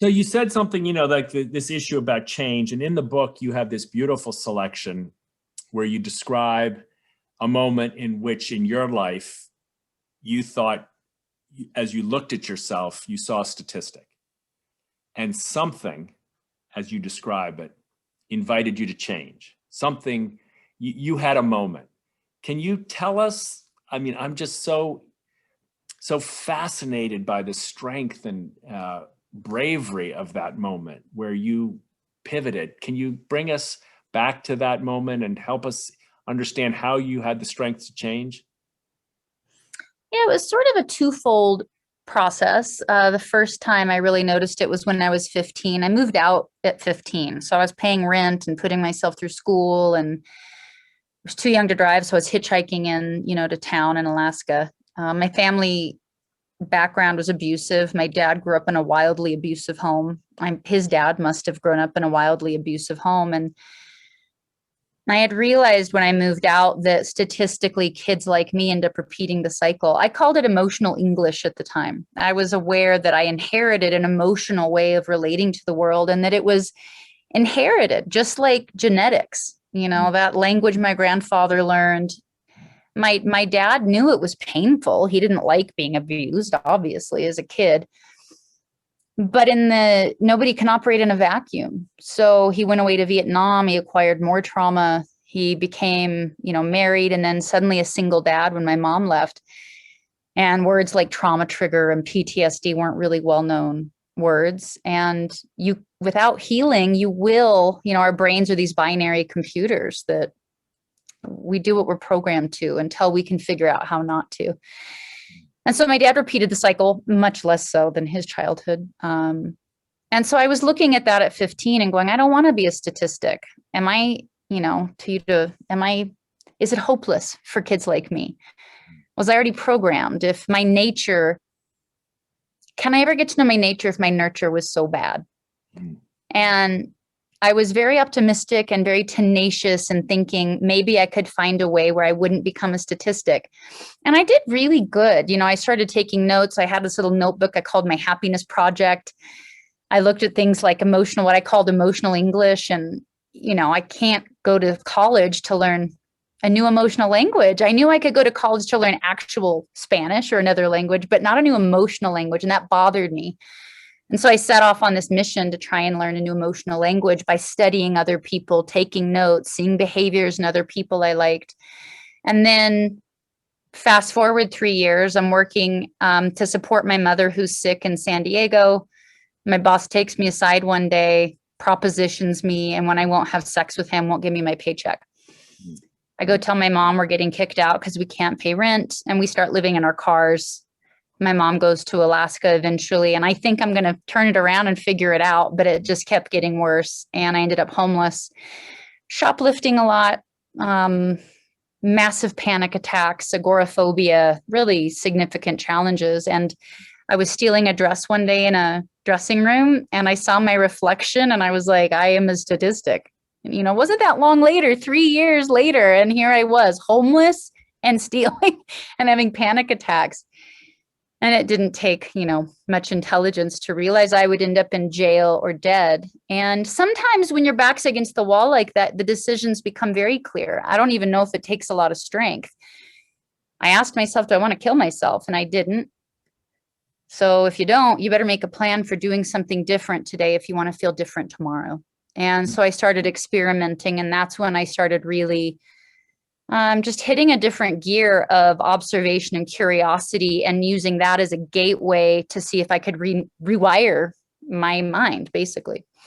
So you said something, like this issue about change. And in the book, you have this beautiful selection where you describe a moment in which in your life, you thought, as you looked at yourself, you saw a statistic. And something, as you describe it, invited you to change. Something, you had a moment. Can you tell us? I mean, I'm just so fascinated by the strength and bravery of that moment where you pivoted. Can you bring us back to that moment and help us understand how you had the strength to change? Yeah, it was sort of a twofold process. The first time I really noticed it was when I was 15. I moved out at 15. So I was paying rent and putting myself through school, and I was too young to drive. So I was hitchhiking in, to town in Alaska. My family background was abusive. My dad grew up in a wildly abusive home. His dad must have grown up in a wildly abusive home. And I had realized when I moved out that statistically kids like me end up repeating the cycle. I called it emotional English at the time. I was aware that I inherited an emotional way of relating to the world and that it was inherited, just like genetics. That language my grandfather learned. My dad knew it was painful. He didn't like being abused, obviously, as a kid. But nobody can operate in a vacuum. So he went away to Vietnam. He acquired more trauma. He became, married and then suddenly a single dad when my mom left. And words like trauma trigger and PTSD weren't really well-known words. And without healing, you will, our brains are these binary computers that we do what we're programmed to until we can figure out how not to. And so my dad repeated the cycle, much less so than his childhood. And so I was looking at that at 15 and going, I don't want to be a statistic. Is it hopeless for kids like me? Was I already programmed? Can I ever get to know my nature if my nurture was so bad? And I was very optimistic and very tenacious and thinking maybe I could find a way where I wouldn't become a statistic. And I did really good. I started taking notes. I had this little notebook I called my happiness project. I looked at things like what I called emotional English. And, I can't go to college to learn a new emotional language. I knew I could go to college to learn actual Spanish or another language, but not a new emotional language. And that bothered me. And so I set off on this mission to try and learn a new emotional language by studying other people, taking notes, seeing behaviors in other people I liked. And then fast forward 3 years, I'm working to support my mother who's sick in San Diego. My boss takes me aside one day, propositions me, and when I won't have sex with him, won't give me my paycheck. I go tell my mom we're getting kicked out because we can't pay rent, and we start living in our cars. My mom goes to Alaska eventually, and I think I'm going to turn it around and figure it out, but it just kept getting worse. And I ended up homeless, shoplifting a lot, massive panic attacks, agoraphobia, really significant challenges. And I was stealing a dress one day in a dressing room, and I saw my reflection, and I was like, I am a statistic. And, wasn't that long later, 3 years later, and here I was homeless and stealing and having panic attacks. And it didn't take, much intelligence to realize I would end up in jail or dead. And sometimes when your back's against the wall like that, the decisions become very clear. I don't even know if it takes a lot of strength. I asked myself, do I want to kill myself? And I didn't. So if you don't, you better make a plan for doing something different today if you want to feel different tomorrow. And so I started experimenting, and that's when I started really just hitting a different gear of observation and curiosity and using that as a gateway to see if I could rewire my mind, basically.